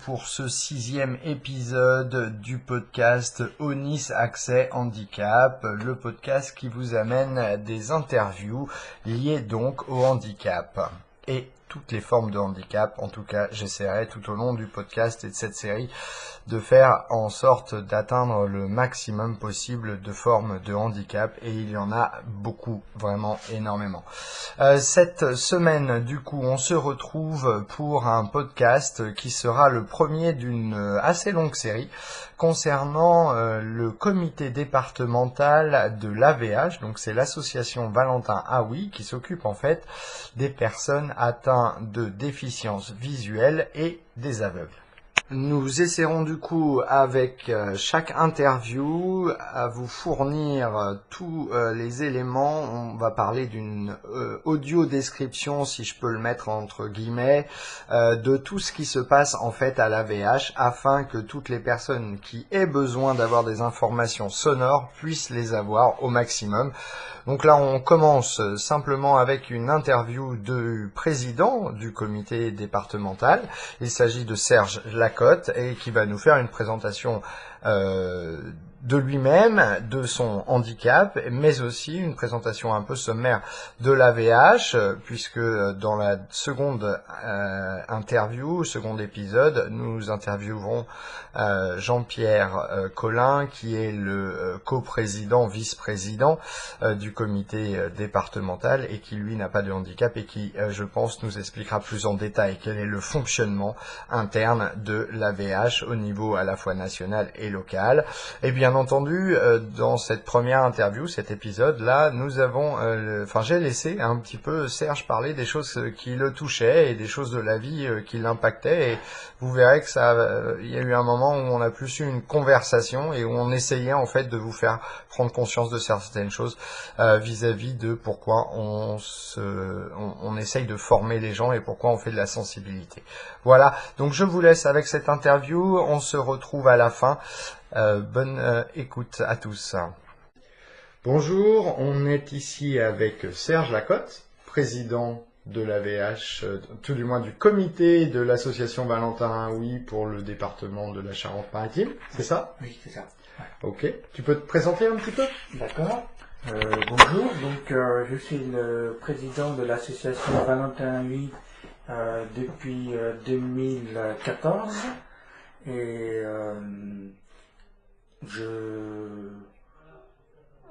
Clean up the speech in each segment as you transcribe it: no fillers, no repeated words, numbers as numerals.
Pour ce 6e épisode du podcast Onis Accès Handicap, le podcast qui vous amène des interviews liées donc au handicap et toutes les formes de handicap. En tout cas, j'essaierai tout au long du podcast et de cette série de faire en sorte d'atteindre le maximum possible de formes de handicap, et il y en a beaucoup, vraiment énormément. Cette semaine, du coup, on se retrouve pour un podcast qui sera le premier d'une assez longue série concernant le comité départemental de l'AVH, donc c'est l'association Valentin Haoui qui s'occupe en fait des personnes atteintes de déficience visuelle et des aveugles. Nous essaierons du coup avec chaque interview à vous fournir tous les éléments. On va parler d'une audio description, si je peux le mettre entre guillemets, de tout ce qui se passe en fait à l'AVH, afin que toutes les personnes qui aient besoin d'avoir des informations sonores puissent les avoir au maximum. Donc là, on commence simplement avec une interview du président du comité départemental. Il s'agit de Serge Lacotte et qui va nous faire une présentation de lui-même, de son handicap, mais aussi une présentation un peu sommaire de l'AVH, puisque dans la seconde interview, second épisode, nous interviewerons Jean-Pierre Collin, qui est le coprésident, vice-président du comité départemental et qui lui n'a pas de handicap et qui, je pense, nous expliquera plus en détail quel est le fonctionnement interne de l'AVH au niveau à la fois national et local. Et bien entendu, dans cette première interview, cet épisode-là, nous avons, j'ai laissé un petit peu Serge parler des choses qui le touchaient et des choses de la vie qui l'impactaient, et vous verrez que il y a eu un moment où on a plus eu une conversation et où on essayait en fait de vous faire prendre conscience de certaines choses vis-à-vis de pourquoi on essaye de former les gens et pourquoi on fait de la sensibilité. Voilà, donc je vous laisse avec cette interview, on se retrouve à la fin. Bonne écoute à tous. Bonjour, on est ici avec Serge Lacotte, président de l'AVH, tout du moins du comité de l'association Valentin Haoui pour le département de la Charente-Maritime, c'est ça? Oui, c'est ça. Ouais. Ok, tu peux te présenter un petit peu? D'accord. Bonjour, donc je suis le président de l'association Valentin Haoui depuis 2014 et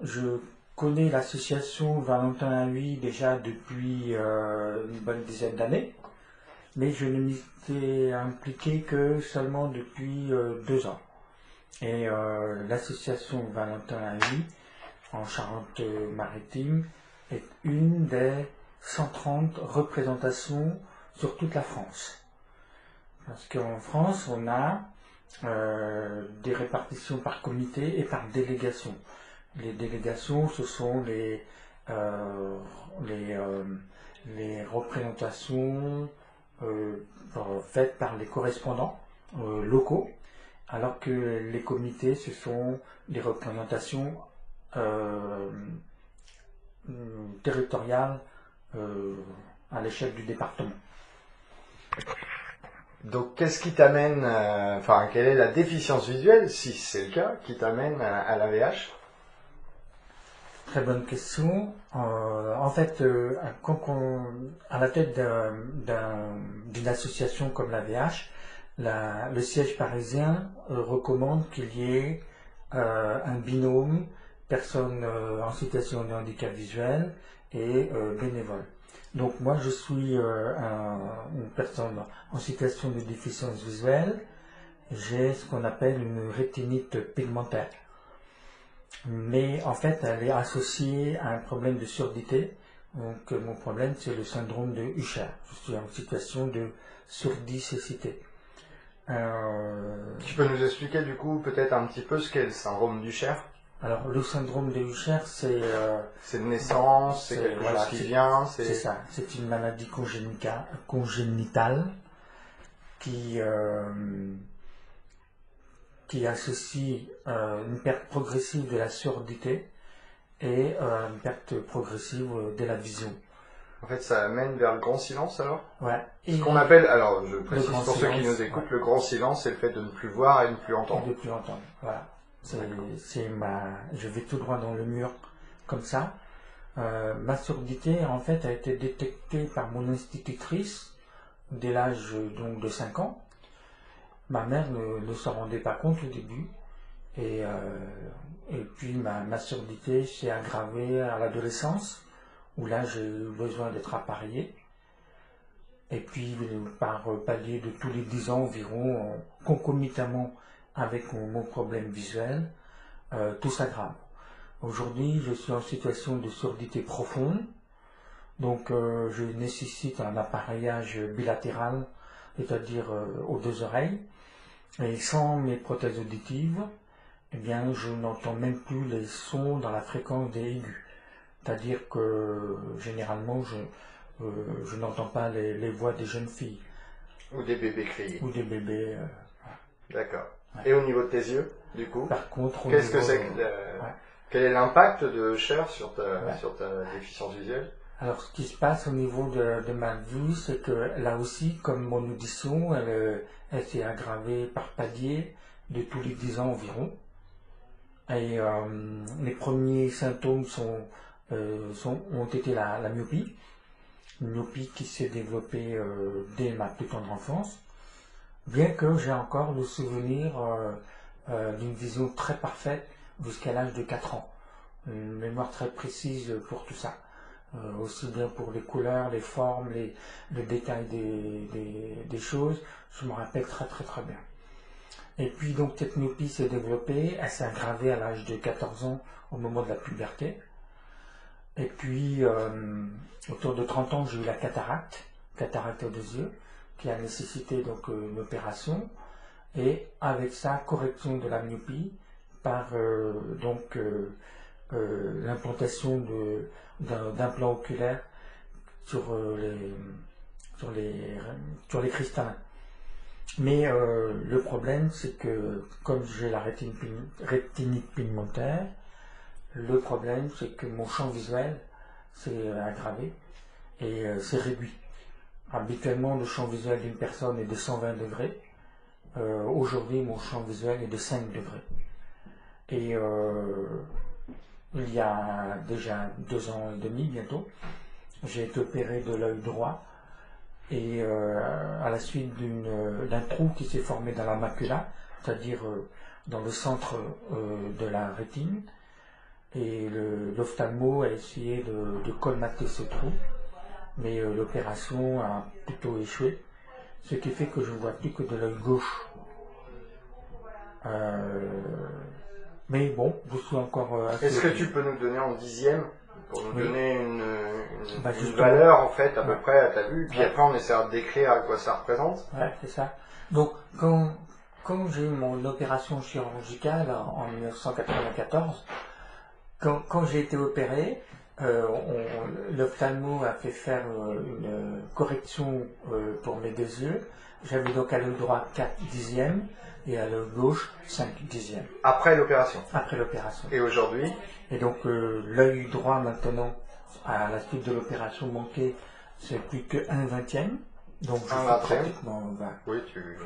je connais l'association Valentin Haoui déjà depuis une bonne dizaine d'années, mais je ne m'étais impliqué que seulement depuis 2 ans. Et l'association Valentin Haoui en Charente-Maritime est une des 130 représentations sur toute la France. Parce qu'en France, on a des répartitions par comité et par délégation. Les délégations, ce sont les représentations faites par les correspondants locaux, alors que les comités, ce sont des représentations territoriales à l'échelle du département. Donc, qu'est-ce qui t'amène, quelle est la déficience visuelle, si c'est le cas, qui t'amène à l'AVH? Très bonne question. En fait, à la tête d'une association comme l'AVH, le siège parisien recommande qu'il y ait un binôme personne en situation de handicap visuel et bénévole. Donc moi je suis une personne en situation de déficience visuelle. J'ai ce qu'on appelle une rétinite pigmentaire. Mais en fait elle est associée à un problème de surdité. Donc mon problème c'est le syndrome de Usher. Je suis en situation de surdicécité. Tu peux nous expliquer du coup peut-être un petit peu ce qu'est le syndrome d'Usher? Alors le syndrome de Usher, c'est de naissance, c'est quelque chose qui vient, c'est ça. C'est une maladie congénitale qui associe une perte progressive de la surdité et une perte progressive de la vision. En fait, ça amène vers le grand silence alors? Ouais. Ce qu'on appelle, alors je précise pour ceux qui silence, nous écoutent, le grand silence, c'est le fait de ne plus voir et de ne plus Et entendre. de plus entendre. Voilà. Je vais tout droit dans le mur, comme ça. Ma surdité, en fait, a été détectée par mon institutrice dès l'âge donc de 5 ans. Ma mère ne s'en rendait pas compte au début. Et puis ma surdité s'est aggravée à l'adolescence, où là j'ai eu besoin d'être appareillé. Et puis par palier de tous les 10 ans environ, concomitamment avec mon problème visuel, tout s'aggrave. Aujourd'hui, je suis en situation de surdité profonde, donc je nécessite un appareillage bilatéral, c'est-à-dire aux 2 oreilles, et sans mes prothèses auditives, eh bien, je n'entends même plus les sons dans la fréquence des aigus. C'est-à-dire que généralement, je n'entends pas les voix des jeunes filles. Ou des bébés criés. Ou des bébés. D'accord. Ouais. Et au niveau de tes yeux, du coup, Par contre, qu'est-ce que c'est quel est l'impact de Cher sur ta déficience visuelle? Alors, ce qui se passe au niveau de ma vue, c'est que là aussi, comme mon audition, elle s'est aggravée par palier de tous les 10 ans environ. Et les premiers symptômes ont été la myopie. Une myopie qui s'est développée dès ma plus tendre enfance. Bien que j'ai encore le souvenir d'une vision très parfaite jusqu'à l'âge de 4 ans. Une mémoire très précise pour tout ça. Aussi bien pour les couleurs, les formes, le détail des choses. Je me rappelle très très très bien. Et puis donc cette myopie s'est développée, elle s'est aggravée à l'âge de 14 ans au moment de la puberté. Et puis autour de 30 ans j'ai eu la cataracte aux 2 yeux, qui a nécessité donc une opération. Et avec ça, correction de la myopie par l'implantation d'implants oculaires sur les cristallins. Mais le problème, c'est que comme j'ai la rétinite pigmentaire, le problème, c'est que mon champ visuel s'est aggravé et s'est réduit. Habituellement, le champ visuel d'une personne est de 120 degrés. Aujourd'hui, mon champ visuel est de 5 degrés. Et il y a déjà 2 ans et demi bientôt, j'ai été opéré de l'œil droit. Et à la suite d'un trou qui s'est formé dans la macula, c'est-à-dire dans le centre de la rétine, et l'ophtalmo a essayé de colmater ce trou, mais l'opération a plutôt échoué, ce qui fait que je ne vois plus que de l'œil gauche. Mais bon, je suis encore assez... Est-ce que tu peux nous donner en dixième pour nous donner une valeur en fait à peu près à ta vue, puis après on essaiera de décrire à quoi ça représente. Ouais, c'est ça. Donc quand j'ai eu mon opération chirurgicale en 1994, quand j'ai été opéré, l'ophtalmo a fait faire une correction pour mes 2 yeux. J'avais donc à l'œil droit 4 dixièmes et à l'œil gauche 5 dixièmes. Après l'opération. Après l'opération. Et aujourd'hui? Et donc l'œil droit maintenant, à la suite de l'opération manquée, c'est plus que 1/20. Donc je suis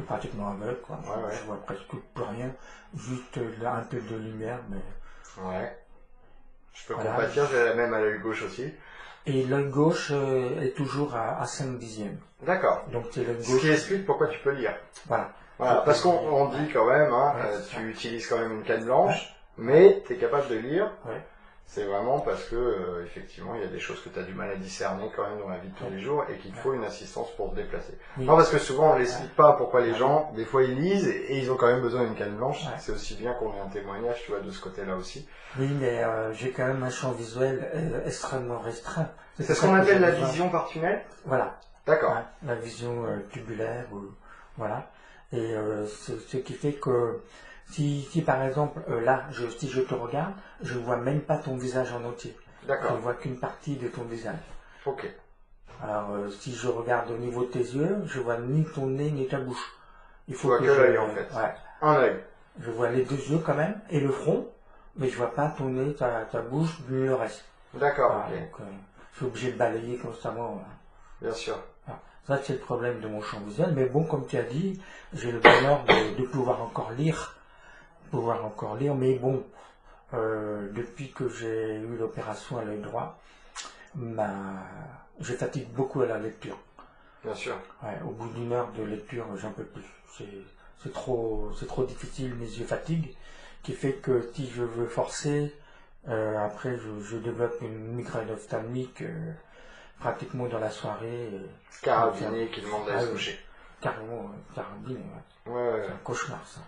pratiquement aveugle, quoi. Ouais. Je vois presque plus rien, juste là, un peu de lumière, mais... Ouais. Je peux compatir, j'ai la même à l'œil gauche aussi. Et l'œil gauche est toujours à 5 dixièmes. D'accord. Donc c'est l'œil gauche. Ce qui explique pourquoi tu peux lire. Voilà. Parce qu'on dit quand même, tu utilises quand même une canne blanche, mais tu es capable de lire. Ouais. C'est vraiment parce que, effectivement, il y a des choses que tu as du mal à discerner quand même dans la vie de tous les jours et qu'il te faut une assistance pour te déplacer. Oui. Non, parce que souvent on ne l'explique pas pourquoi les gens, des fois ils lisent et ils ont quand même besoin d'une canne blanche. Ouais. C'est aussi bien qu'on ait un témoignage, tu vois, de ce côté-là aussi. Oui, mais j'ai quand même un champ visuel extrêmement restreint. C'est ce qu'on appelle la vision par tunnel? Voilà. D'accord. Ouais, la vision tubulaire, voilà. Et ce qui fait que si par exemple, là, si je te regarde, je ne vois même pas ton visage en entier. D'accord. Je ne vois qu'une partie de ton visage. Ok. Alors, si je regarde au niveau de tes yeux, je vois ni ton nez ni ta bouche. Il faut que l'œil en fait. Ouais. Un œil. Je vois les 2 yeux quand même, et le front, mais je vois pas ton nez, ta bouche, ni le reste. D'accord, voilà, ok. Donc, je suis obligé de balayer constamment. Bien sûr. Voilà. Ça, c'est le problème de mon champ visuel. Mais bon, comme tu as dit, j'ai le bonheur de pouvoir encore lire. Mais bon, depuis que j'ai eu l'opération à l'œil droit, je fatigue beaucoup à la lecture. Bien sûr. Ouais, au bout d'une heure de lecture, j'en peux plus. C'est trop difficile, mes yeux fatiguent, qui fait que si je veux forcer, après je développe une migraine ophtalmique pratiquement dans la soirée. Carabiné qui demande à se coucher. Carrément, carabiné, ouais. Ouais. C'est un cauchemar, ça.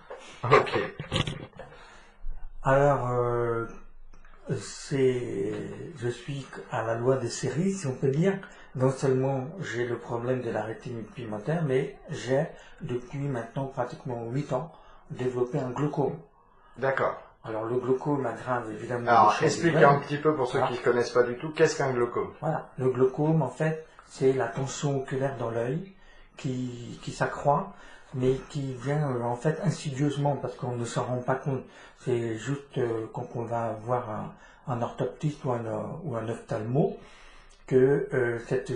Ok. Alors, je suis à la loi des séries, si on peut dire. Non seulement j'ai le problème de la rétine pigmentaire, mais j'ai, depuis maintenant pratiquement 8 ans, développé un glaucome. D'accord. Alors le glaucome aggrave évidemment... Alors explique un petit peu pour ceux qui ne Voilà. connaissent pas du tout, qu'est-ce qu'un glaucome? Voilà, le glaucome en fait, c'est la tension oculaire dans l'œil qui s'accroît, mais qui vient en fait insidieusement parce qu'on ne s'en rend pas compte. C'est juste quand on va voir un orthoptiste ou un ophtalmo, que cette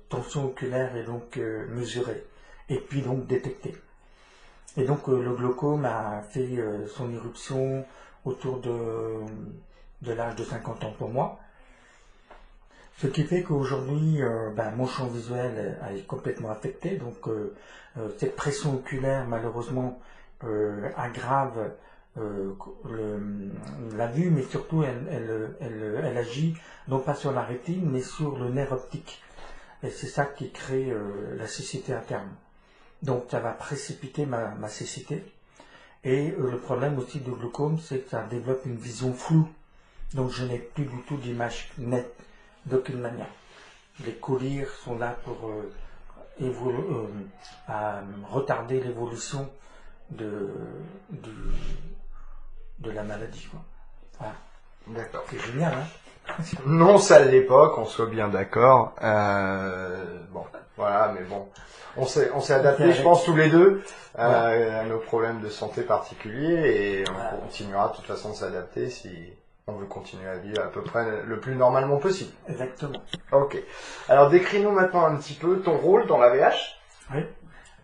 tension oculaire est donc mesurée et puis donc détectée. Et donc le glaucome a fait son éruption autour de l'âge de 50 ans pour moi. Ce qui fait qu'aujourd'hui, mon champ visuel est complètement affecté. Donc cette pression oculaire malheureusement aggrave la vue, mais surtout elle agit non pas sur la rétine, mais sur le nerf optique. Et c'est ça qui crée la cécité à terme. Donc ça va précipiter ma cécité. Et le problème aussi du glaucome, c'est que ça développe une vision floue. Donc je n'ai plus du tout d'image nette, d'aucune manière. Les collyres sont là pour retarder l'évolution de la maladie, quoi. Voilà. D'accord. C'est génial, hein? Non, ça l'est pas, qu'on soit bien d'accord. Bon, voilà, mais bon. On s'est adapté, je pense, tous les deux à nos problèmes de santé particuliers et on continuera de toute façon de s'adapter si on veut continuer à vivre à peu près le plus normalement possible. Exactement. Ok. Alors décris-nous maintenant un petit peu ton rôle dans l'AVH. Oui.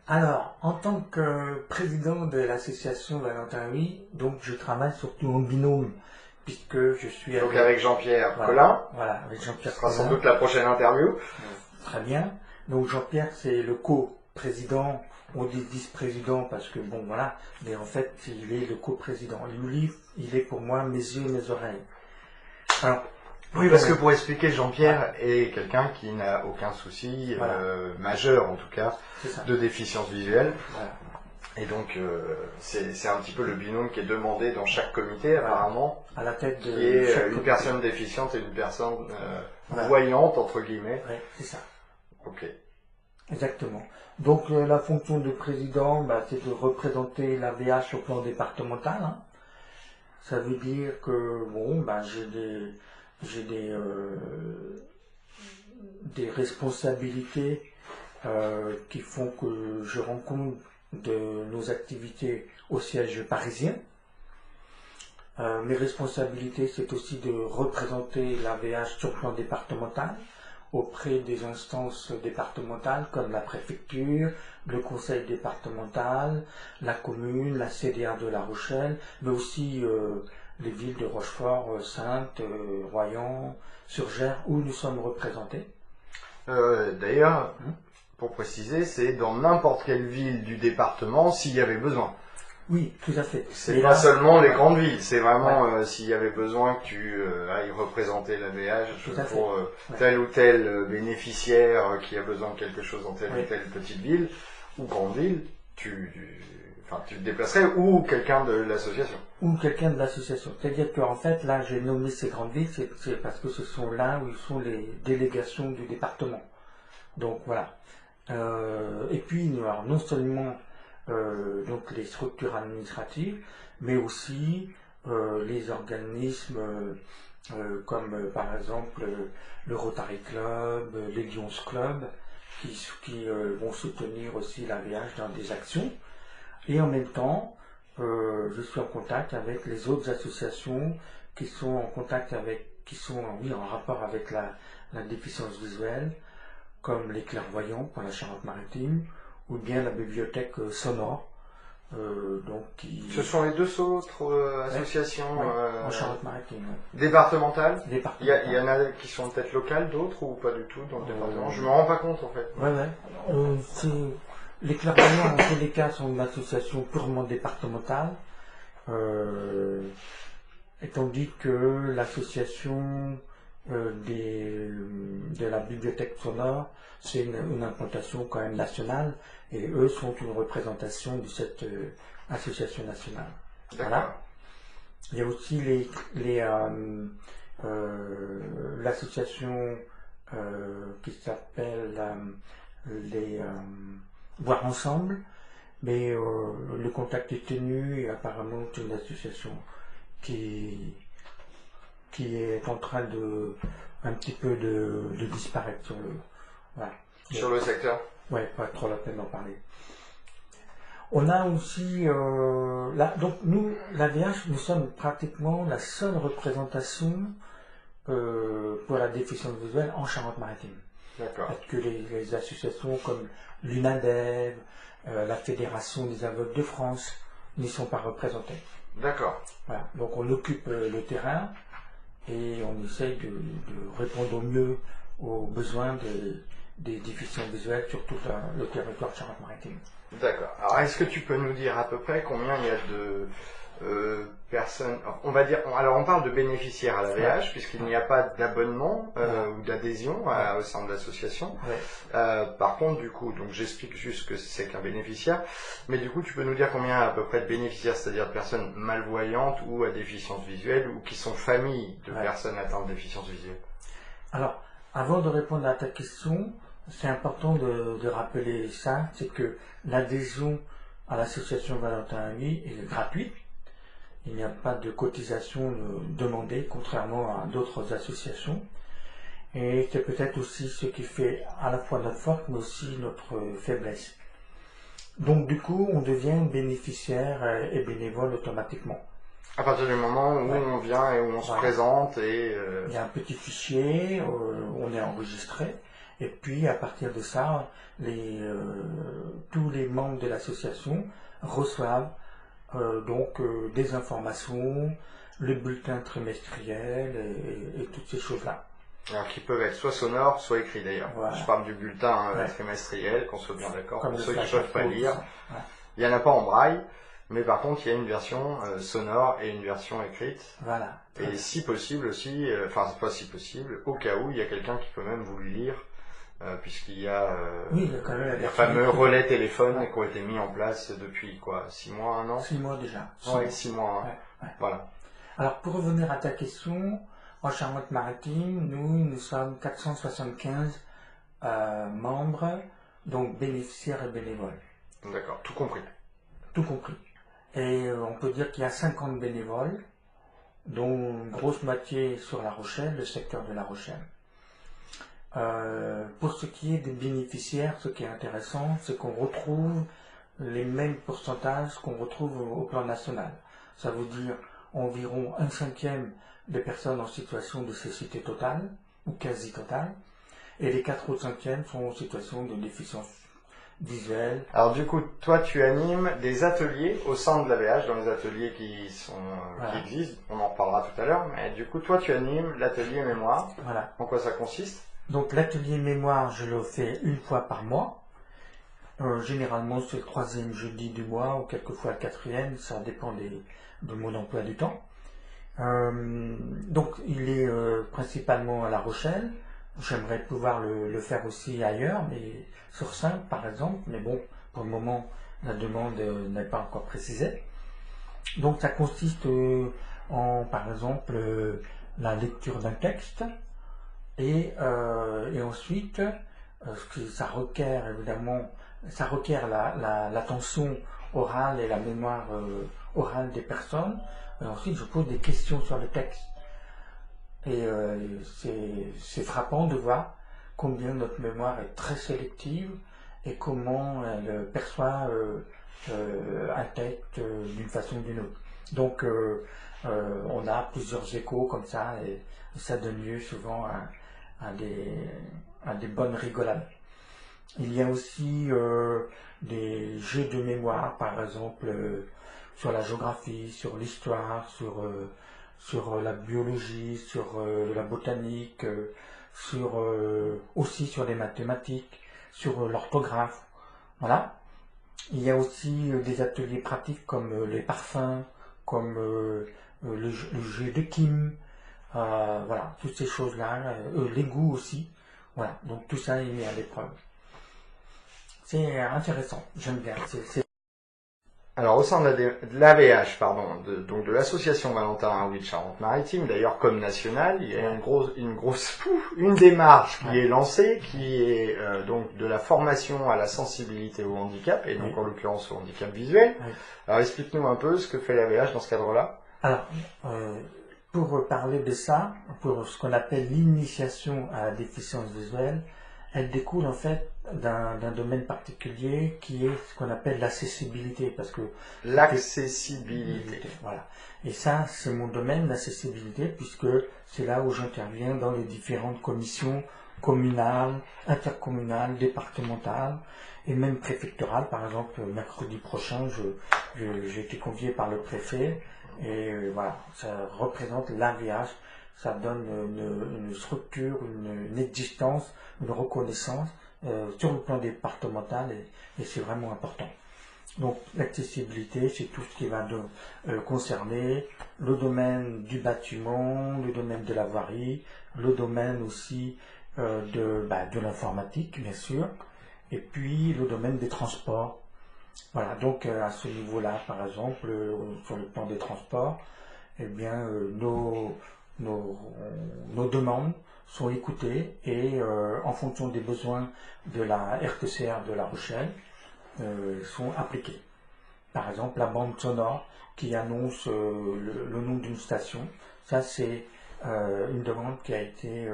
Alors, en tant que président de l'association Valentin Huy, donc je travaille surtout en binôme, puisque je suis avec Jean-Pierre Collin. Voilà, avec Jean-Pierre Ce sera Collin. sans doute la prochaine interview. Très bien. Donc Jean-Pierre, c'est le co-président, on dit vice-président parce que bon voilà, mais en fait il est le co-président. Lui, il est pour moi mes yeux et mes oreilles. Alors, oui, parce que pour expliquer, Jean-Pierre est quelqu'un qui n'a aucun souci, majeur en tout cas, de déficience visuelle. Voilà. Et donc, c'est un petit peu le binôme qui est demandé dans chaque comité, apparemment, à la tête de qui est chaque une comité. personne déficiente et une personne voyante, entre guillemets. Oui, c'est ça. Ok. Exactement. Donc la fonction de président, c'est de représenter la VH au plan départemental. Hein. Ça veut dire que bon, j'ai des responsabilités qui font que je rends compte de nos activités au siège parisien. Mes responsabilités, c'est aussi de représenter la VH sur le plan départemental auprès des instances départementales comme la préfecture, le conseil départemental, la commune, la CDA de La Rochelle, mais aussi les villes de Rochefort, Saintes, Royan, Surgères, où nous sommes représentés. D'ailleurs, pour préciser, c'est dans n'importe quelle ville du département s'il y avait besoin. Oui, tout à fait. C'est pas seulement les grandes villes, c'est vraiment s'il y avait besoin que tu ailles représenter la VH pour tel ou tel bénéficiaire qui a besoin de quelque chose dans telle ou telle petite ville ou grande ville, tu te déplacerais ou quelqu'un de l'association. Ou quelqu'un de l'association. C'est-à-dire qu'en fait, là, j'ai nommé ces grandes villes, c'est parce que ce sont là où sont les délégations du département. Donc voilà. Et puis, alors, non seulement donc les structures administratives, mais aussi les organismes comme par exemple le Rotary Club, les Lions Club, qui vont soutenir aussi la VH dans des actions. Et en même temps, je suis en contact avec les autres associations qui sont en contact avec, qui sont en rapport avec la déficience visuelle, comme les clairvoyants pour la Charente-Maritime, ou bien la bibliothèque sonore. Ce sont les deux autres associations en Charente-Maritime. Départementales. Il y en a qui sont peut-être locales, d'autres ou pas du tout dans le département. Je me rends pas compte en fait. Les clairvoyants en tous les cas sont une association purement départementale, et tandis que l'association de la bibliothèque sonore, c'est une implantation quand même nationale, et eux sont une représentation de cette association nationale. Voilà. Il y a aussi l'association qui s'appelle les Voir Ensemble, mais le contact est tenu et apparemment c'est une association qui est en train de un petit peu de disparaître sur le secteur. Ouais, pas trop la peine d'en parler. On a aussi donc nous, l'AVH, nous sommes pratiquement la seule représentation pour la déficience visuelle en Charente-Maritime. D'accord. Parce que les associations comme l'UNADEV, la Fédération des aveugles de France n'y sont pas représentées. D'accord. Voilà. Donc on occupe le terrain et on essaye de répondre au mieux aux besoins des déficients visuels sur tout le territoire Charente-Maritime. D'accord. Alors est-ce que tu peux nous dire à peu près combien il y a de personnes, on va dire, alors on parle de bénéficiaires à la VH puisqu'il n'y a pas d'abonnement ou d'adhésion au sein de l'association. Par contre, du coup, donc j'explique juste ce que c'est qu'un bénéficiaire, mais du coup tu peux nous dire combien à peu près de bénéficiaires, c'est-à-dire de personnes malvoyantes ou à déficience visuelle ou qui sont familles de personnes atteintes de déficience visuelle. Alors, avant de répondre à ta question, c'est important de rappeler ça, c'est que l'adhésion à l'association Valentin Ami est gratuite. Il n'y a pas de cotisation demandée, contrairement à d'autres associations. Et c'est peut-être aussi ce qui fait à la fois notre force, mais aussi notre faiblesse. Donc du coup, on devient bénéficiaire et bénévole automatiquement. À partir du moment où on vient et où on se présente et... Il y a un petit fichier, on est enregistré, et puis à partir de ça, tous les membres de l'association reçoivent des informations, le bulletin trimestriel et toutes ces choses-là. Alors qui peuvent être soit sonores, soit écrits d'ailleurs. Voilà. Je parle du bulletin trimestriel, qu'on soit bien d'accord, pour ceux qui ne peuvent pas lire. Ouais. Il n'y en a pas en braille, mais par contre il y a une version sonore et une version écrite. Voilà. Et si possible aussi, enfin c'est pas si possible, au cas où il y a quelqu'un qui peut même vous le lire, puisqu'il y a les fameux relais téléphones qui ont été mis en place depuis quoi, 6 mois, 1 an 6 mois déjà. Oui, 6 mois. Voilà. Alors pour revenir à ta question, en Charente-Maritime, nous sommes 475 membres, donc bénéficiaires et bénévoles. D'accord, tout compris. Tout compris. Et on peut dire qu'il y a 50 bénévoles, dont une grosse moitié sur La Rochelle, le secteur de La Rochelle. Pour ce qui est des bénéficiaires, ce qui est intéressant, c'est qu'on retrouve les mêmes pourcentages qu'on retrouve au plan national. Ça veut dire environ 1/5 des personnes en situation de cécité totale ou quasi totale, et les 4 autres cinquièmes sont en situation de déficience visuelle. Alors du coup, toi tu animes des ateliers au sein de l'AVH, dans les ateliers qui existent, on en reparlera tout à l'heure, mais du coup toi tu animes l'atelier mémoire. Voilà. En quoi ça consiste? Donc l'atelier mémoire, je le fais une fois par mois. Généralement c'est le 3e jeudi du mois ou quelquefois le 4e, ça dépend de mon emploi du temps. Donc il est principalement à La Rochelle. J'aimerais pouvoir le faire aussi ailleurs, mais sur Saintes par exemple, mais bon, pour le moment la demande n'est pas encore précisée. Donc ça consiste en par exemple la lecture d'un texte et ensuite ça requiert évidemment, ça requiert l'attention orale et la mémoire orale des personnes. Et ensuite je pose des questions sur le texte. Et c'est frappant de voir combien notre mémoire est très sélective et comment elle perçoit un texte d'une façon ou d'une autre. Donc on a plusieurs échos comme ça et ça donne lieu souvent à des bonnes rigolades. Il y a aussi des jeux de mémoire, par exemple sur la géographie, sur l'histoire, sur la biologie, sur la botanique, aussi sur les mathématiques, sur l'orthographe. Voilà. Il y a aussi des ateliers pratiques comme les parfums, comme le jeu de Kim, voilà, toutes ces choses-là, les goûts aussi. Voilà, donc tout ça est mis à l'épreuve. C'est intéressant, j'aime bien. Alors, au sein de l'AVH, pardon, donc de l'association Valentin Hardy de Charente-Maritime, d'ailleurs comme nationale, il y a une démarche qui est lancée, qui est donc de la formation à la sensibilité au handicap, et donc en l'occurrence au handicap visuel. Alors, explique-nous un peu ce que fait l'AVH dans ce cadre-là. Alors, pour parler de ça, pour ce qu'on appelle l'initiation à la déficience visuelle, elle découle en fait d'un domaine particulier qui est ce qu'on appelle l'accessibilité, parce que l'accessibilité, voilà. Et ça, c'est mon domaine, l'accessibilité, puisque c'est là où j'interviens dans les différentes commissions communales, intercommunales, départementales et même préfectorales. Par exemple, mercredi prochain, j'ai été convié par le préfet et voilà, ça représente l'AVH. Ça donne une structure, une existence, une reconnaissance sur le plan départemental et c'est vraiment important. Donc l'accessibilité, c'est tout ce qui va concerner le domaine du bâtiment, le domaine de la voirie, le domaine aussi de l'informatique, bien sûr, et puis le domaine des transports. Voilà, donc à ce niveau-là, par exemple, sur le plan des transports, eh bien, nos demandes sont écoutées et en fonction des besoins de la RTCR de La Rochelle sont appliquées. Par exemple, la bande sonore qui annonce le nom d'une station, ça c'est une demande qui a été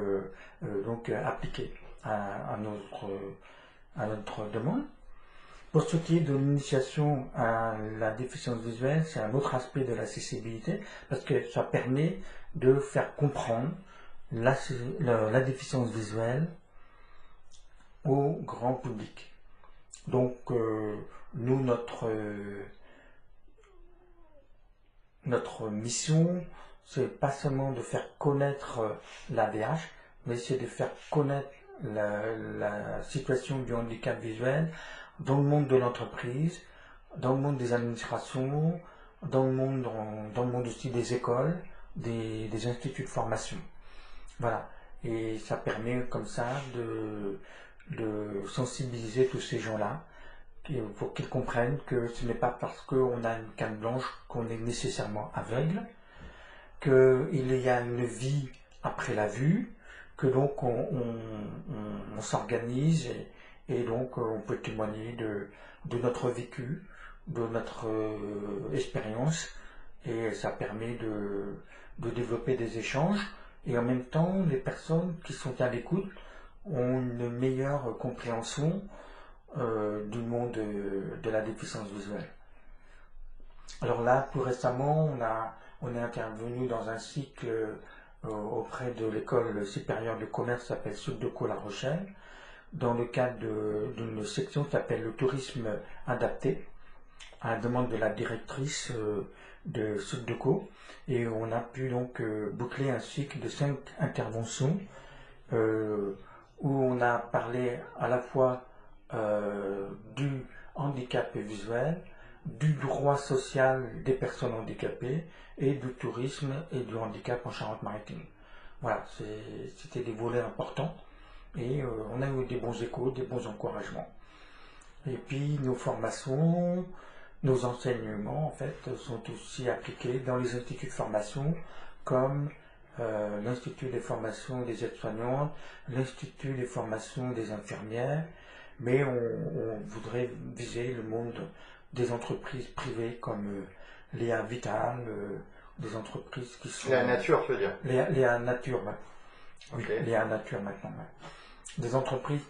donc appliquée à notre demande. Pour ce qui est de l'initiation à la déficience visuelle, c'est un autre aspect de l'accessibilité parce que ça permet de faire comprendre la déficience visuelle au grand public. Donc, nous, notre mission, c'est pas seulement de faire connaître l'AVH, mais c'est de faire connaître la situation du handicap visuel dans le monde de l'entreprise, dans le monde des administrations, dans le monde aussi des écoles, des instituts de formation. Voilà. Et ça permet comme ça de sensibiliser tous ces gens-là pour qu'ils comprennent que ce n'est pas parce qu'on a une canne blanche qu'on est nécessairement aveugle, qu'il y a une vie après la vue, que donc on s'organise et donc on peut témoigner de notre vécu, de notre expérience et ça permet de développer des échanges et en même temps les personnes qui sont à l'écoute ont une meilleure compréhension du monde de la déficience visuelle. Alors là, plus récemment, on est intervenu dans un cycle auprès de l'école supérieure de commerce qui s'appelle Subdeco La Rochelle, dans le cadre d'une section qui s'appelle le tourisme adapté, à la demande de la directrice de Subdeco, et on a pu donc boucler un cycle de 5 interventions où on a parlé à la fois du handicap visuel, du droit social des personnes handicapées et du tourisme et du handicap en Charente-Maritime. Voilà, c'était des volets importants et on a eu des bons échos, des bons encouragements. Et puis nos formations, nos enseignements en fait sont aussi appliqués dans les instituts de formation comme l'Institut des formations des aides-soignantes, l'Institut des formations des infirmières, mais on voudrait viser le monde des entreprises privées comme Léa Vital, des entreprises qui sont... Léa Nature, tu veux dire Léa Nature, ouais. Oui, okay. Léa Nature maintenant, ouais. Des entreprises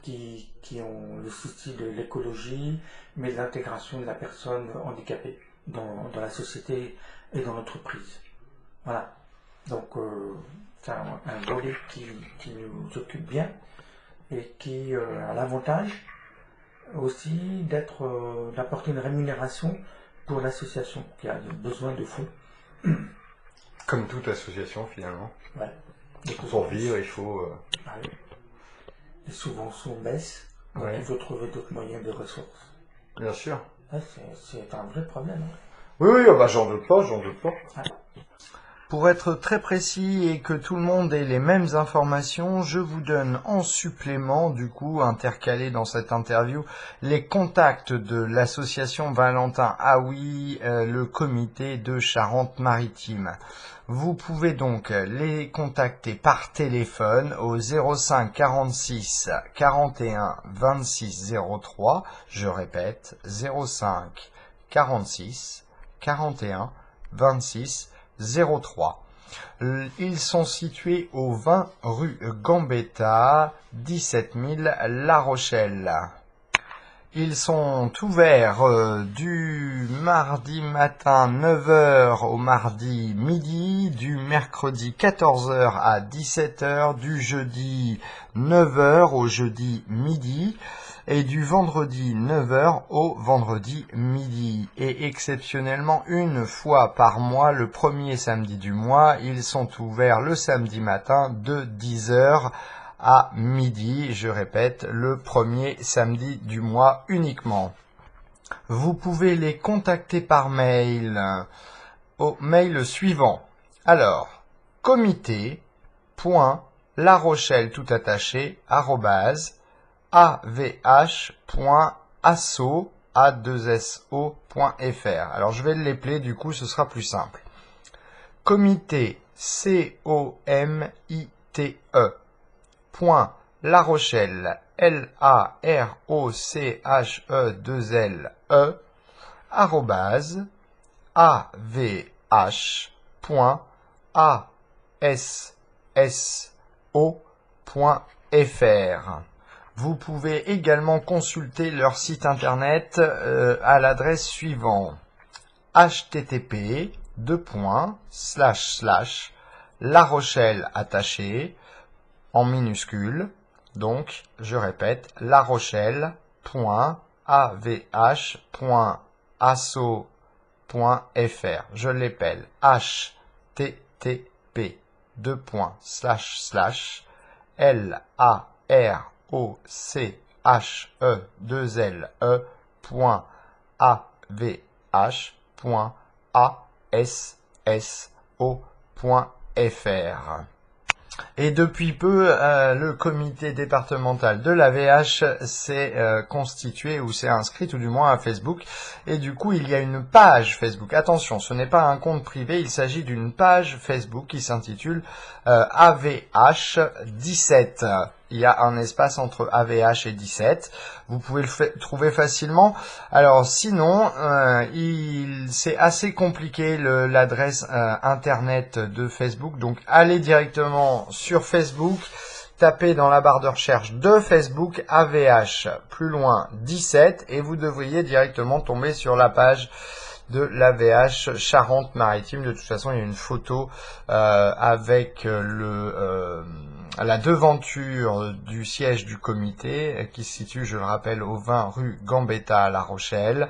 qui ont le souci de l'écologie, mais de l'intégration de la personne handicapée dans la société et dans l'entreprise. Voilà. Donc, c'est un volet qui nous occupe bien et qui a l'avantage aussi d'apporter une rémunération pour l'association qui a besoin de fonds. Comme toute association finalement. Ouais. Pour vivre, il faut... Ouais. Les subventions baissent, donc il faut trouver d'autres moyens de ressources. Bien sûr. Ouais, c'est un vrai problème. Hein. Oui, bah j'en doute pas. Ouais. Pour être très précis et que tout le monde ait les mêmes informations, je vous donne en supplément, du coup, intercalé dans cette interview, les contacts de l'association Valentin Haoui, le comité de Charente-Maritime. Vous pouvez donc les contacter par téléphone au 05 46 41 26 03. Je répète, 05 46 41 26 03. Ils sont situés au 20 rue Gambetta, 17 000 La Rochelle. Ils sont ouverts du mardi matin 9h au mardi midi, du mercredi 14h à 17h, du jeudi 9h au jeudi midi et du vendredi 9h au vendredi midi. Et exceptionnellement, une fois par mois, le premier samedi du mois, ils sont ouverts le samedi matin de 10h à midi, je répète, le premier samedi du mois uniquement. Vous pouvez les contacter par mail au mail suivant. Alors, comité.larochelle tout attaché @avh.asso.fr. Alors je vais l'épeler, du coup ce sera plus simple. Comité COMITE point La Rochelle LAROCHE2LE arrobase avh.asso.fr. Vous pouvez également consulter leur site internet à l'adresse suivante: http://La Rochelle attaché en minuscule, donc je répète, larochelle.avh.asso.fr. Je l'appelle LAROCHE2LE.avh.asso.fr. Et depuis peu, le comité départemental de l'AVH s'est constitué ou s'est inscrit tout du moins à Facebook. Et du coup, il y a une page Facebook. Attention, ce n'est pas un compte privé, il s'agit d'une page Facebook qui s'intitule AVH 17. Il y a un espace entre AVH et 17. Vous pouvez le trouver facilement. Alors sinon, c'est assez compliqué l'adresse internet de Facebook. Donc allez directement sur Facebook, tapez dans la barre de recherche de Facebook AVH plus loin 17 et vous devriez directement tomber sur la page de l'AVH Charente-Maritime. De toute façon, il y a une photo avec la devanture du siège du comité qui se situe, je le rappelle, au 20 rue Gambetta à La Rochelle.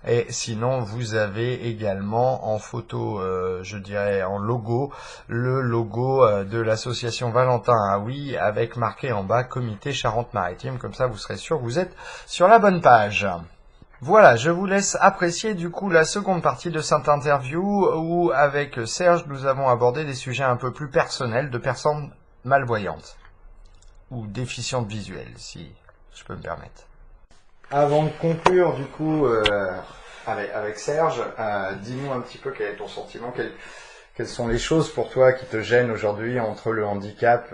Et sinon, vous avez également en photo, je dirais en logo, le logo de l'association Valentin Haoui avec marqué en bas Comité Charente-Maritime. Comme ça, vous serez sûr que vous êtes sur la bonne page. Voilà, je vous laisse apprécier du coup la seconde partie de cette interview où avec Serge nous avons abordé des sujets un peu plus personnels de personnes malvoyantes ou déficientes visuelles, si je peux me permettre. Avant de conclure du coup avec Serge, dis-nous un petit peu quel est ton sentiment, quelles sont les choses pour toi qui te gênent aujourd'hui entre le handicap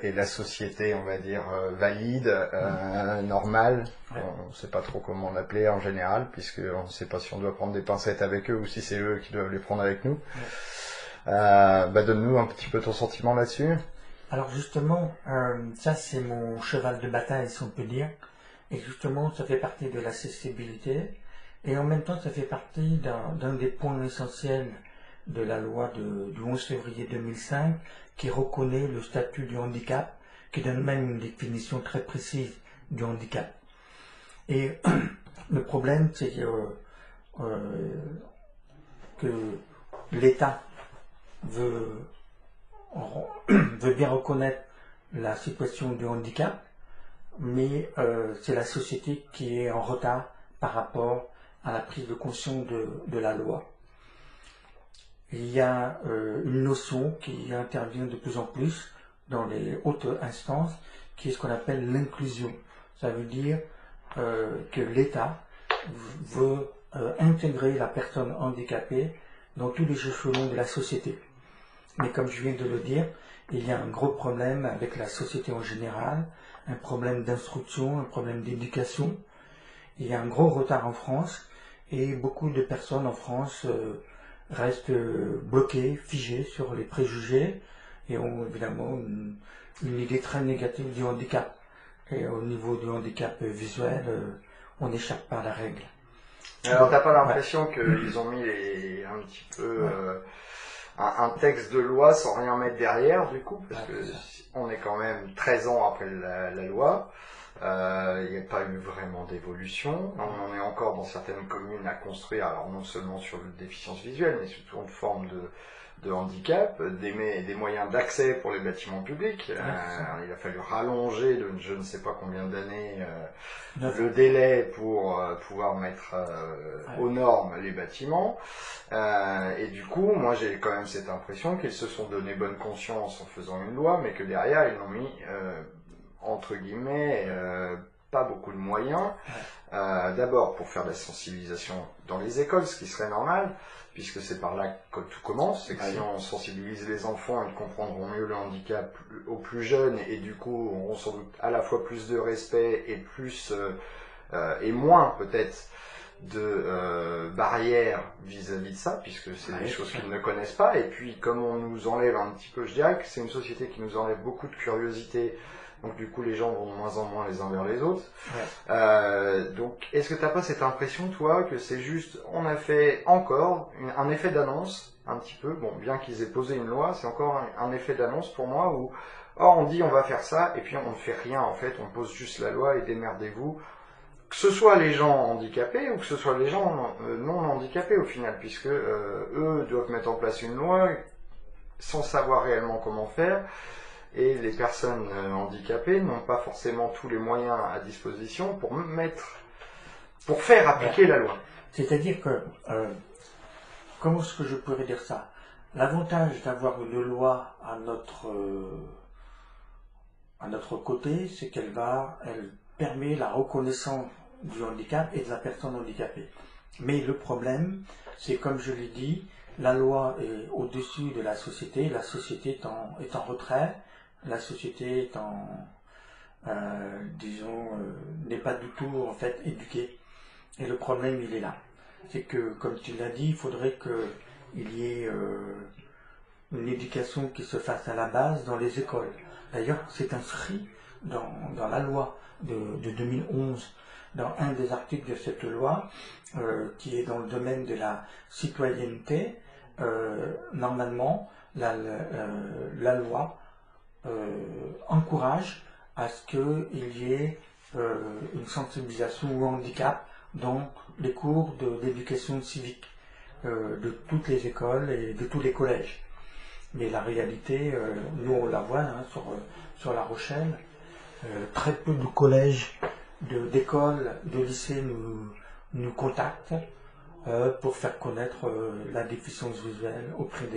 et la société, on va dire, valide, normale. Ouais. On ne sait pas trop comment l'appeler en général, puisqu'on ne sait pas si on doit prendre des pincettes avec eux ou si c'est eux qui doivent les prendre avec nous. Ouais. Donne-nous un petit peu ton sentiment là-dessus. Alors justement, ça c'est mon cheval de bataille, si on peut dire. Et justement, ça fait partie de l'accessibilité. Et en même temps, ça fait partie d'un des points essentiels de la loi du 11 février 2005 qui reconnaît le statut du handicap, qui donne même une définition très précise du handicap. Et le problème, c'est que l'État veut bien reconnaître la situation du handicap, mais c'est la société qui est en retard par rapport à la prise de conscience de la loi. Il y a une notion qui intervient de plus en plus dans les hautes instances, qui est ce qu'on appelle l'inclusion. Ça veut dire que l'État veut intégrer la personne handicapée dans tous les échelons de la société. Mais comme je viens de le dire, il y a un gros problème avec la société en général, un problème d'instruction, un problème d'éducation. Il y a un gros retard en France et beaucoup de personnes en France restent bloquées, figées sur les préjugés et ont évidemment une idée très négative du handicap. Et au niveau du handicap visuel, on n'échappe pas à la règle. Alors t'as pas l'impression qu'ils ont mis un petit peu un texte de loi sans rien mettre derrière du coup, parce que on est quand même 13 ans après la loi, il n'y a pas eu vraiment d'évolution, on en est encore dans certaines communes à construire, alors non seulement sur le déficience visuelle, mais surtout en forme de handicap, des moyens d'accès pour les bâtiments publics. Il a fallu rallonger de je ne sais pas combien d'années le délai pour pouvoir mettre aux normes les bâtiments. Et du coup, moi j'ai quand même cette impression qu'ils se sont donné bonne conscience en faisant une loi, mais que derrière ils n'ont mis, entre guillemets, pas beaucoup de moyens. D'abord pour faire de la sensibilisation dans les écoles, ce qui serait normal, puisque c'est par là que tout commence, c'est que si on sensibilise les enfants, ils comprendront mieux le handicap aux plus jeunes, et du coup auront sans doute à la fois plus de respect et plus et moins peut-être de barrières vis-à-vis de ça, puisque c'est des choses qu'ils ne connaissent pas, et puis comme on nous enlève un petit peu, je dirais que c'est une société qui nous enlève beaucoup de curiosité. Donc du coup les gens vont de moins en moins les uns vers les autres. Donc est-ce que tu n'as pas cette impression toi que c'est juste, on a fait encore un effet d'annonce, un petit peu, bon bien qu'ils aient posé une loi, c'est encore un effet d'annonce pour moi où on dit on va faire ça et puis on ne fait rien en fait, on pose juste la loi et démerdez-vous. Que ce soit les gens handicapés ou que ce soit les gens non handicapés au final, puisque eux doivent mettre en place une loi sans savoir réellement comment faire. Et les personnes handicapées n'ont pas forcément tous les moyens à disposition pour faire appliquer la loi. C'est-à-dire que, comment est-ce que je pourrais dire ça? L'avantage d'avoir une loi à notre côté, c'est qu'elle permet la reconnaissance du handicap et de la personne handicapée. Mais le problème, c'est comme je l'ai dit, la loi est au-dessus de la société est en retrait. La société n'est pas du tout en fait éduquée. Et le problème, il est là. C'est que, comme tu l'as dit, il faudrait qu'il y ait une éducation qui se fasse à la base dans les écoles. D'ailleurs, c'est inscrit dans la loi de 2011, dans un des articles de cette loi, qui est dans le domaine de la citoyenneté. Normalement, la loi encourage à ce qu'il y ait une sensibilisation au handicap dans les cours d'éducation civique de toutes les écoles et de tous les collèges. Mais la réalité, nous on la voit sur La Rochelle, très peu de collèges, d'écoles, de lycées nous contactent pour faire connaître la déficience visuelle auprès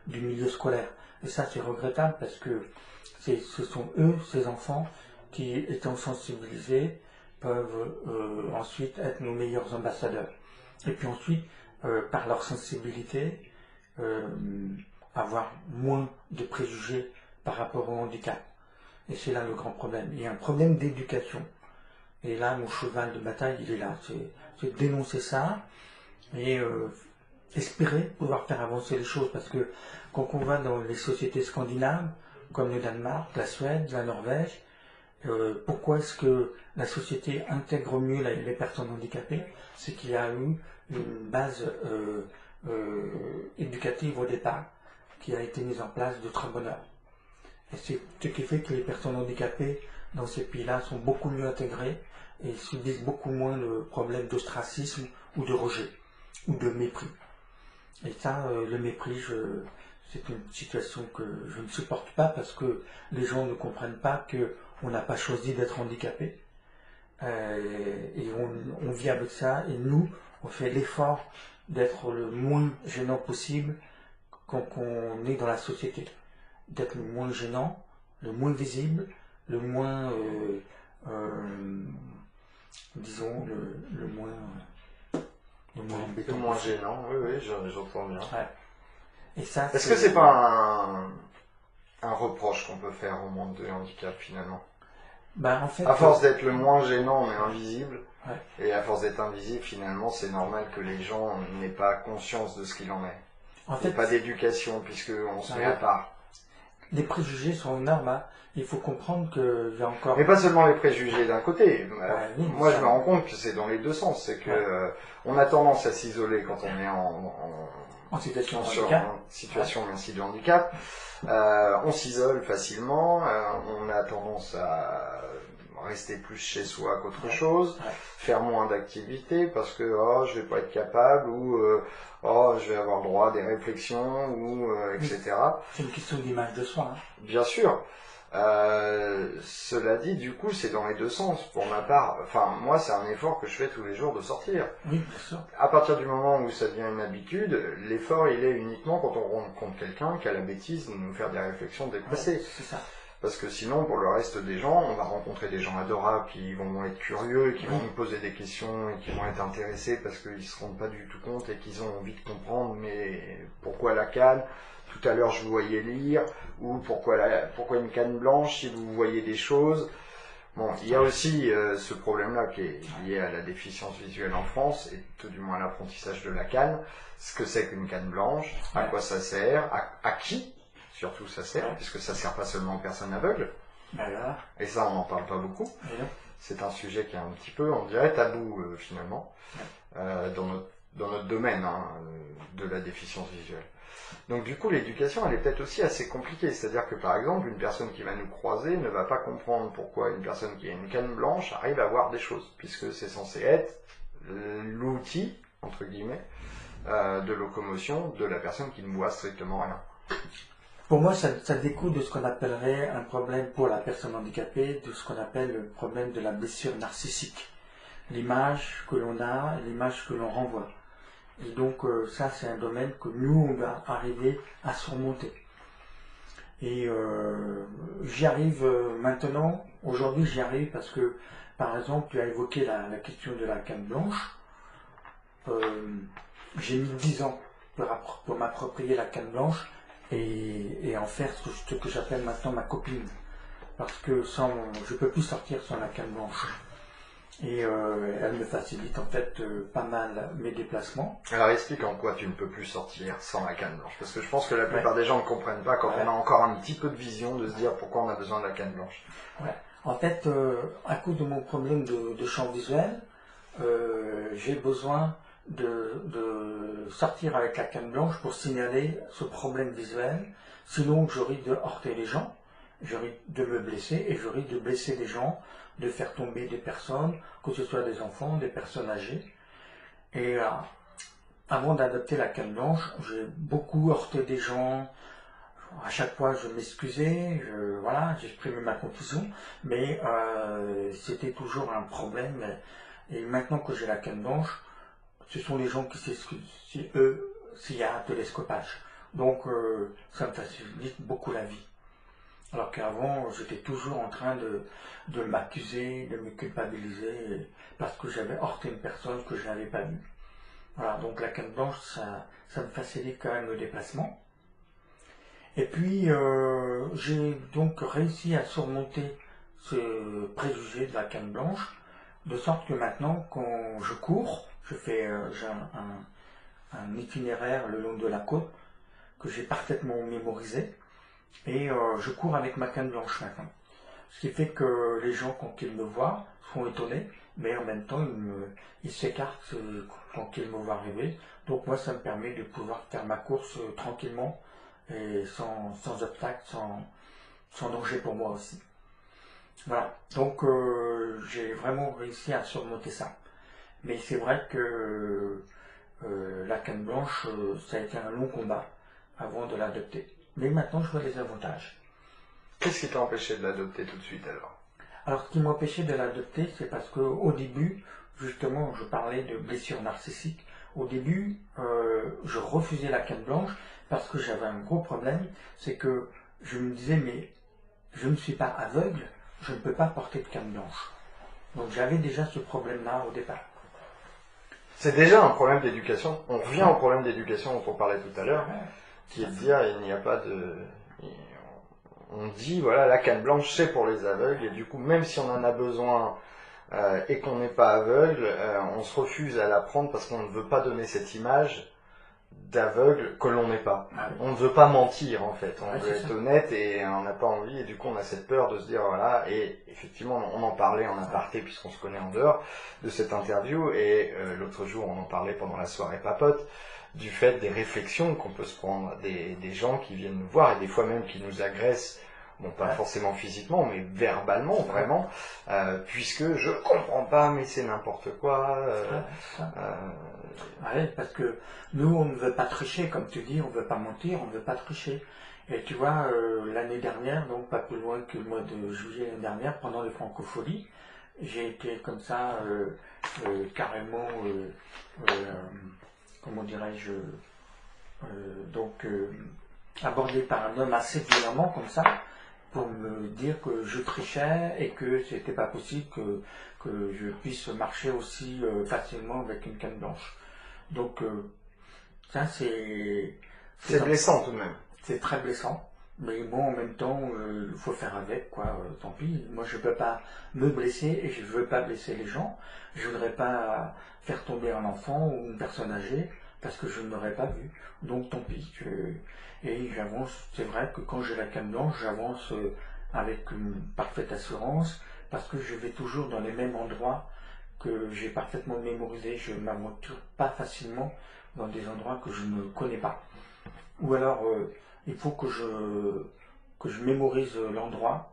du milieu scolaire. Et ça c'est regrettable parce que ce sont eux, ces enfants, qui, étant sensibilisés, peuvent ensuite être nos meilleurs ambassadeurs. Et puis ensuite, par leur sensibilité, avoir moins de préjugés par rapport au handicap. Et c'est là le grand problème. Il y a un problème d'éducation. Et là, mon cheval de bataille, il est là. C'est dénoncer ça et espérer pouvoir faire avancer les choses. Parce que quand on va dans les sociétés scandinaves, comme le Danemark, la Suède, la Norvège, pourquoi est-ce que la société intègre mieux les personnes handicapées? C'est qu'il y a eu une base éducative au départ, qui a été mise en place de très bonne heure. Et c'est ce qui fait que les personnes handicapées dans ces pays-là sont beaucoup mieux intégrées et subissent beaucoup moins de problèmes d'ostracisme ou de rejet ou de mépris. Et ça, le mépris, c'est une situation que je ne supporte pas parce que les gens ne comprennent pas qu'on n'a pas choisi d'être handicapé. Et on vit avec ça et nous, on fait l'effort d'être le moins gênant possible quand on est dans la société. D'être le moins gênant, le moins visible, le moins, disons, le moins embêtant. Le moins gênant, oui, j'entends bien. Ouais. Et ça, Est-ce que c'est pas un reproche qu'on peut faire au monde de handicap finalement? En fait, à force d'être le moins gênant mais invisible, ouais. et à force d'être invisible, finalement, c'est normal que les gens n'aient pas conscience de ce qu'il en est. En Il n'y fait, a pas d'éducation puisqu'on se met à part. Les préjugés sont énormes. Hein. Il faut comprendre qu'il y a encore... Mais pas seulement les préjugés d'un côté. Oui, moi, je me rends compte que c'est dans les deux sens. C'est que on a tendance à s'isoler quand on est en situation de handicap. Merci, de handicap. On s'isole facilement. On a tendance à rester plus chez soi qu'autre chose, faire moins d'activités parce que je vais pas être capable ou je vais avoir droit à des réflexions ou etc. C'est une question d'image de soi. Hein. Bien sûr. Cela dit, du coup, c'est dans les deux sens. Pour ma part, enfin, moi, c'est un effort que je fais tous les jours de sortir. Oui, bien sûr. À partir du moment où ça devient une habitude, l'effort, il est uniquement quand on rencontre quelqu'un qui a la bêtise de nous faire des réflexions déplacées. Ouais, c'est ça. Parce que sinon, pour le reste des gens, on va rencontrer des gens adorables qui vont être curieux, et qui vont nous poser des questions et qui vont être intéressés parce qu'ils se rendent pas du tout compte et qu'ils ont envie de comprendre, mais pourquoi la canne? Tout à l'heure, je vous voyais lire, ou pourquoi une canne blanche si vous voyez des choses. Bon, il y a aussi ce problème-là qui est lié à la déficience visuelle en France, et tout du moins à l'apprentissage de la canne. Ce que c'est qu'une canne blanche, à quoi ça sert, à qui surtout ça sert, puisque ça sert pas seulement aux personnes aveugles. Voilà. Et ça, on n'en parle pas beaucoup. C'est un sujet qui est un petit peu, on dirait, tabou finalement, dans notre domaine de la déficience visuelle. Donc du coup, l'éducation, elle est peut-être aussi assez compliquée. C'est-à-dire que par exemple, une personne qui va nous croiser ne va pas comprendre pourquoi une personne qui a une canne blanche arrive à voir des choses, puisque c'est censé être l'outil, entre guillemets, de locomotion de la personne qui ne voit strictement rien. Pour moi, ça découle de ce qu'on appellerait un problème pour la personne handicapée, de ce qu'on appelle le problème de la blessure narcissique. L'image que l'on a, l'image que l'on renvoie. Et donc ça, c'est un domaine que nous, on va arriver à surmonter. Et j'y arrive maintenant, aujourd'hui j'y arrive parce que, par exemple, tu as évoqué la question de la canne blanche. J'ai mis 10 ans pour m'approprier la canne blanche et en faire ce que j'appelle maintenant ma copine. Parce que je ne peux plus sortir sans la canne blanche. Et elle me facilite en fait pas mal mes déplacements. Alors explique en quoi tu ne peux plus sortir sans la canne blanche, parce que je pense que la plupart des gens ne comprennent pas quand on a encore un petit peu de vision de se dire pourquoi on a besoin de la canne blanche. Ouais. En fait, à cause de mon problème de champ visuel, j'ai besoin de sortir avec la canne blanche pour signaler ce problème visuel, sinon je risque de heurter les gens, je risque de me blesser et je risque de blesser des gens, de faire tomber des personnes, que ce soit des enfants, des personnes âgées. Et avant d'adopter la canne blanche, j'ai beaucoup heurté des gens. À chaque fois, je m'excusais, j'exprimais ma confusion, mais c'était toujours un problème. Et maintenant que j'ai la canne blanche, ce sont les gens qui s'excusent, s'il y un télescopage. Donc, ça me facilite beaucoup la vie. Alors qu'avant, j'étais toujours en train de m'accuser, de me culpabiliser, parce que j'avais heurté une personne que je n'avais pas vue. Voilà, donc la canne blanche, ça me facilite quand même le déplacement. Et puis, j'ai donc réussi à surmonter ce préjugé de la canne blanche, de sorte que maintenant, quand je cours, j'ai un itinéraire le long de la côte que j'ai parfaitement mémorisé, et je cours avec ma canne blanche maintenant. Ce qui fait que les gens, quand ils me voient, sont étonnés mais en même temps, il s'écarte quand il me voit arriver. Donc moi, ça me permet de pouvoir faire ma course tranquillement et sans obstacle, sans danger pour moi aussi. Voilà, donc j'ai vraiment réussi à surmonter ça. Mais c'est vrai que la canne blanche, ça a été un long combat avant de l'adopter. Mais maintenant, je vois les avantages. Qu'est-ce qui t'a empêché de l'adopter tout de suite alors? Alors, ce qui m'empêchait de l'adopter, c'est parce qu'au début, justement, je parlais de blessures narcissiques. Au début, je refusais la canne blanche parce que j'avais un gros problème, c'est que je me disais, mais je ne suis pas aveugle, je ne peux pas porter de canne blanche. Donc j'avais déjà ce problème-là au départ. C'est déjà un problème d'éducation. On revient au problème d'éducation dont on parlait tout à l'heure, qui est de dire il n'y a pas de... On dit, voilà, la canne blanche, c'est pour les aveugles, et du coup, même si on en a besoin et qu'on n'est pas aveugle, on se refuse à l'apprendre parce qu'on ne veut pas donner cette image d'aveugle que l'on n'est pas. Ah oui. On ne veut pas mentir, en fait. On Ouais, veut c'est être ça. honnête et on n'a pas envie, et du coup, on a cette peur de se dire, voilà, et effectivement, on en parlait en aparté, puisqu'on se connaît en dehors de cette interview, et l'autre jour, on en parlait pendant la soirée papote, du fait des réflexions qu'on peut se prendre, des gens qui viennent nous voir, et des fois même qui nous agressent, bon pas Ouais. forcément physiquement, mais verbalement, vraiment, puisque je comprends pas, mais c'est n'importe quoi. C'est ça. Ouais, parce que nous, on ne veut pas tricher, comme tu dis, on ne veut pas mentir, on ne veut pas tricher. Et tu vois, l'année dernière, donc pas plus loin que le mois de juillet l'année dernière, pendant les francopholies, j'ai été comme ça, carrément, comment dirais-je, donc abordé par un homme assez violemment comme ça, pour me dire que je trichais et que c'était pas possible que je puisse marcher aussi facilement avec une canne blanche. Donc ça C'est blessant tout de même. c'est très blessant. Mais bon, en même temps, il faut faire avec, quoi. Tant pis. Moi, je peux pas me blesser et je veux pas blesser les gens. Je voudrais pas faire tomber un enfant ou une personne âgée parce que je ne l'aurais pas vu. Donc, tant pis. Et j'avance. C'est vrai que quand j'ai la canne blanche, j'avance avec une parfaite assurance parce que je vais toujours dans les mêmes endroits que j'ai parfaitement mémorisé. Je ne m'aventure pas facilement dans des endroits que je ne connais pas. Ou alors, il faut que je mémorise l'endroit,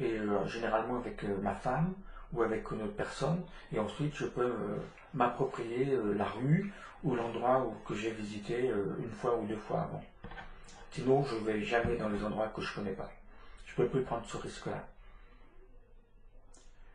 et généralement avec ma femme ou avec une autre personne, et ensuite je peux m'approprier la rue ou l'endroit que j'ai visité une fois ou deux fois avant. Sinon, je ne vais jamais dans les endroits que je ne connais pas. Je ne peux plus prendre ce risque-là.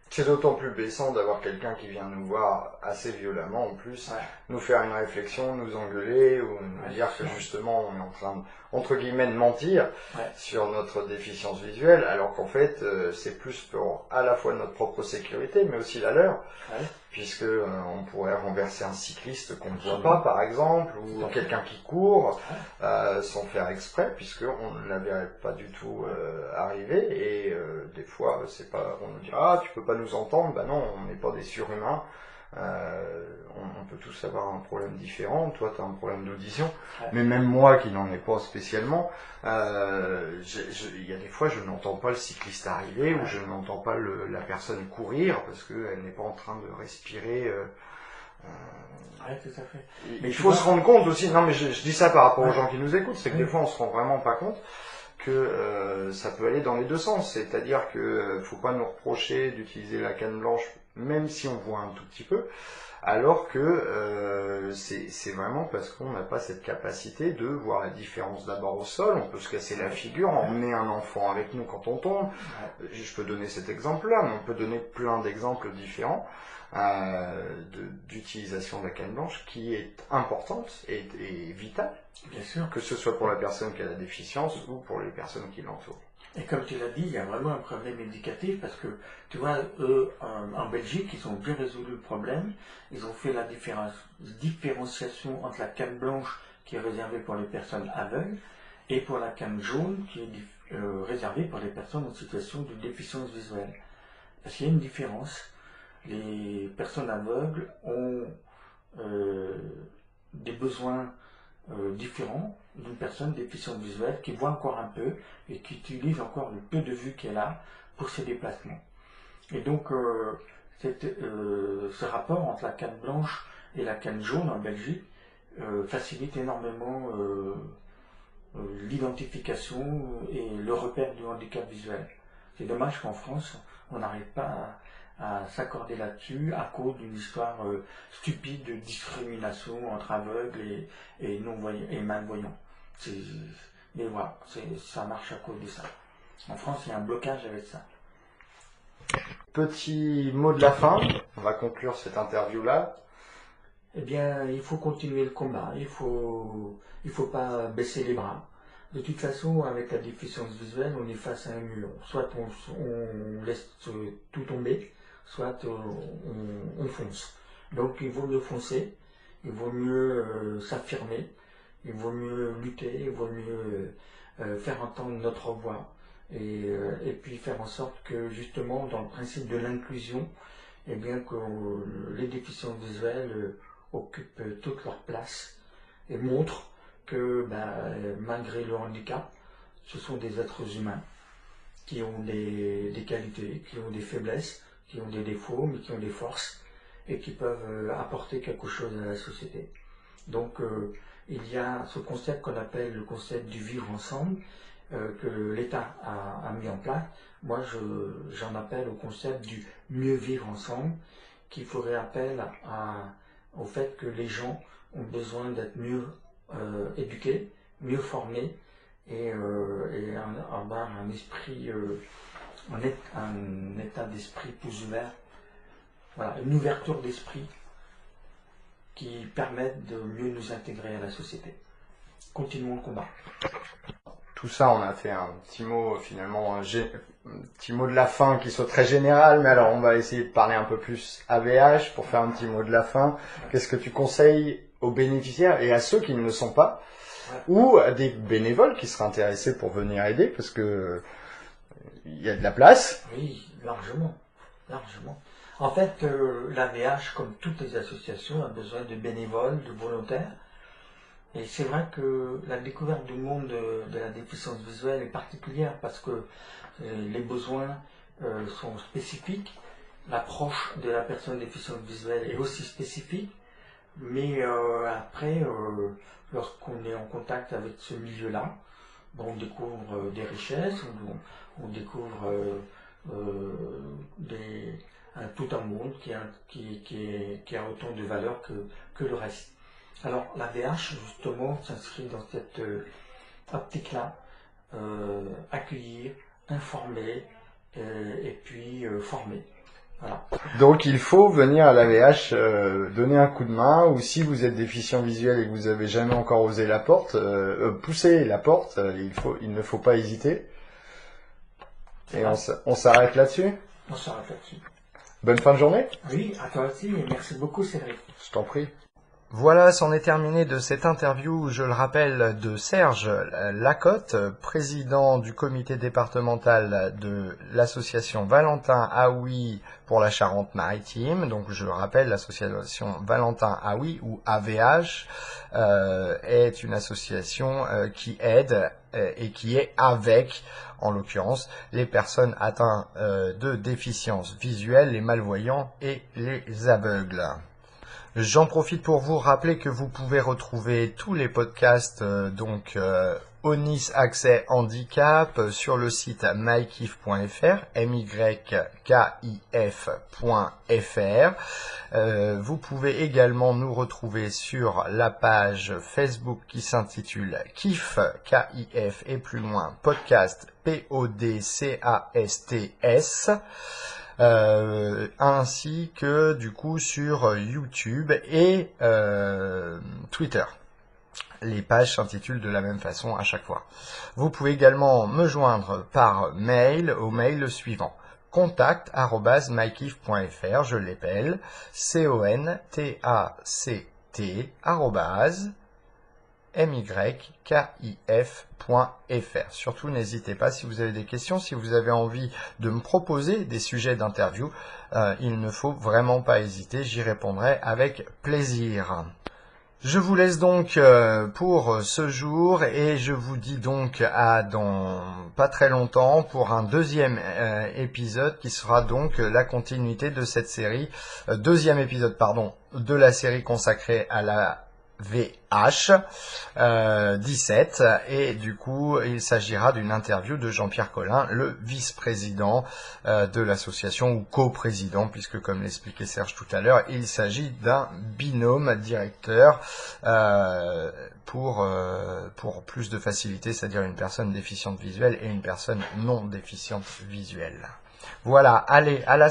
C'est d'autant plus blessant d'avoir quelqu'un qui vient nous voir assez violemment en plus, Ouais. nous faire une réflexion, nous engueuler ou nous Ouais, dire c'est que ça. justement on est en train de, entre guillemets, de mentir Ouais. sur notre déficience visuelle, alors qu'en fait c'est plus pour à la fois notre propre sécurité mais aussi la leur, Ouais. puisque on pourrait renverser un cycliste qu'on ne voit Absolument. pas par exemple, ou Tout à fait. quelqu'un qui court sans faire exprès, puisqu'on ne la verrait pas du tout arriver, et des fois c'est pas, on nous dit ah tu peux pas nous entendre, bah non, on n'est pas des surhumains, on peut tous avoir un problème différent, toi tu as un problème d'audition, Ouais. mais même moi qui n'en ai pas spécialement, il y a des fois je n'entends pas le cycliste arriver, ou je n'entends pas la personne courir parce qu'elle n'est pas en train de respirer. Ouais, tout à fait. Il Mais tu faut vois- se rendre compte aussi, non mais je dis ça par rapport aux Ouais. gens qui nous écoutent, c'est que Ouais. des fois on se rend vraiment pas compte que ça peut aller dans les deux sens, c'est-à-dire que faut pas nous reprocher d'utiliser la canne blanche même si on voit un tout petit peu, alors que c'est vraiment parce qu'on n'a pas cette capacité de voir la différence d'abord au sol. On peut se casser la figure, emmener un enfant avec nous quand on tombe. Ouais. Je peux donner cet exemple-là, mais on peut donner plein d'exemples différents d'utilisation de la canne blanche qui est importante et vitale, Bien sûr. que ce soit pour la personne qui a la déficience ou pour les personnes qui l'entourent. Et comme tu l'as dit, il y a vraiment un problème éducatif parce que, tu vois, eux, en Belgique, ils ont bien résolu le problème. Ils ont fait la différenciation entre la canne blanche qui est réservée pour les personnes aveugles et pour la canne jaune qui est réservée pour les personnes en situation de déficience visuelle. Parce qu'il y a une différence. Les personnes aveugles ont des besoins différents d'une personne déficiente visuelle qui voit encore un peu et qui utilise encore le peu de vue qu'elle a pour ses déplacements. Et donc, Ce rapport entre la canne blanche et la canne jaune en Belgique facilite énormément l'identification et le repère du handicap visuel. C'est dommage qu'en France, on n'arrive pas à s'accorder là-dessus à cause d'une histoire stupide de discrimination entre aveugles et non-voyants et malvoyants. Mais voilà, ça marche à cause de ça. En France, il y a un blocage avec ça. Petit mot de la fin, on va conclure cette interview-là. Eh bien, il faut continuer le combat, il faut pas baisser les bras. De toute façon, avec la déficience visuelle, on est face à un mur. Soit on laisse tout tomber, soit on fonce. Donc il vaut mieux foncer, il vaut mieux s'affirmer, il vaut mieux lutter, il vaut mieux faire entendre notre voix. Et puis faire en sorte que justement dans le principe de l'inclusion, eh bien que les déficients visuels occupent toute leur place et montrent que malgré le handicap, ce sont des êtres humains qui ont des qualités, qui ont des faiblesses, qui ont des défauts, mais qui ont des forces et qui peuvent apporter quelque chose à la société. Donc il y a ce concept qu'on appelle le concept du vivre ensemble, que l'État a mis en place. Moi, j'en appelle au concept du mieux vivre ensemble, qui ferait appel au fait que les gens ont besoin d'être mieux éduqués, mieux formés et avoir un esprit, un état d'esprit plus ouvert. Voilà, une ouverture d'esprit qui permette de mieux nous intégrer à la société. Continuons le combat. Tout ça, on a fait un petit mot finalement, un petit mot de la fin qui soit très général, mais alors on va essayer de parler un peu plus AVH pour faire un petit mot de la fin. Qu'est-ce que tu conseilles aux bénéficiaires et à ceux qui ne le sont pas, ou à des bénévoles qui seraient intéressés pour venir aider, parce que il y a de la place? Oui, largement, largement. En fait, l'AVH, comme toutes les associations, a besoin de bénévoles, de volontaires. Et c'est vrai que la découverte du monde de la déficience visuelle est particulière parce que les besoins sont spécifiques, l'approche de la personne déficiente visuelle est aussi spécifique, mais après, lorsqu'on est en contact avec ce milieu-là, on découvre des richesses, on découvre tout un monde qui a autant de valeur que le reste. Alors la VH justement s'inscrit dans cette optique-là, accueillir, informer et puis former. Voilà. Donc il faut venir à l'AVH donner un coup de main, ou si vous êtes déficient visuel et que vous avez jamais encore osé la porte, pousser la porte, il ne faut pas hésiter. Et on s'arrête là-dessus. On s'arrête là-dessus. Bonne fin de journée. Oui, à toi aussi, et merci beaucoup Cédric. Je t'en prie. Voilà, c'en est terminé de cette interview, je le rappelle, de Serge Lacotte, président du comité départemental de l'association Valentin Aoui pour la Charente-Maritime. Donc je le rappelle, l'association Valentin Aoui, ou AVH, est une association qui aide et qui est avec, en l'occurrence, les personnes atteintes de déficience visuelle, les malvoyants et les aveugles. J'en profite pour vous rappeler que vous pouvez retrouver tous les podcasts Onis Accès Handicap sur le site mykif.fr, mykif.fr. Vous pouvez également nous retrouver sur la page Facebook qui s'intitule KIF, K-I-F et plus loin, podcast, P-O-D-C-A-S-T-S. Ainsi que du coup sur YouTube et Twitter. Les pages s'intitulent de la même façon à chaque fois. Vous pouvez également me joindre par mail au mail suivant: contact@mykif.fr, je l'appelle contact mykif.fr. Surtout, n'hésitez pas si vous avez des questions, si vous avez envie de me proposer des sujets d'interview, il ne faut vraiment pas hésiter, j'y répondrai avec plaisir. Je vous laisse donc pour ce jour et je vous dis donc à dans pas très longtemps pour un deuxième épisode qui sera donc la continuité de cette série, deuxième épisode pardon, de la série consacrée à la VH 17 et du coup il s'agira d'une interview de Jean-Pierre Collin, le vice-président de l'association ou co-président puisque comme l'expliquait Serge tout à l'heure il s'agit d'un binôme directeur pour plus de facilité, c'est-à-dire une personne déficiente visuelle et une personne non déficiente visuelle. Voilà, allez, à la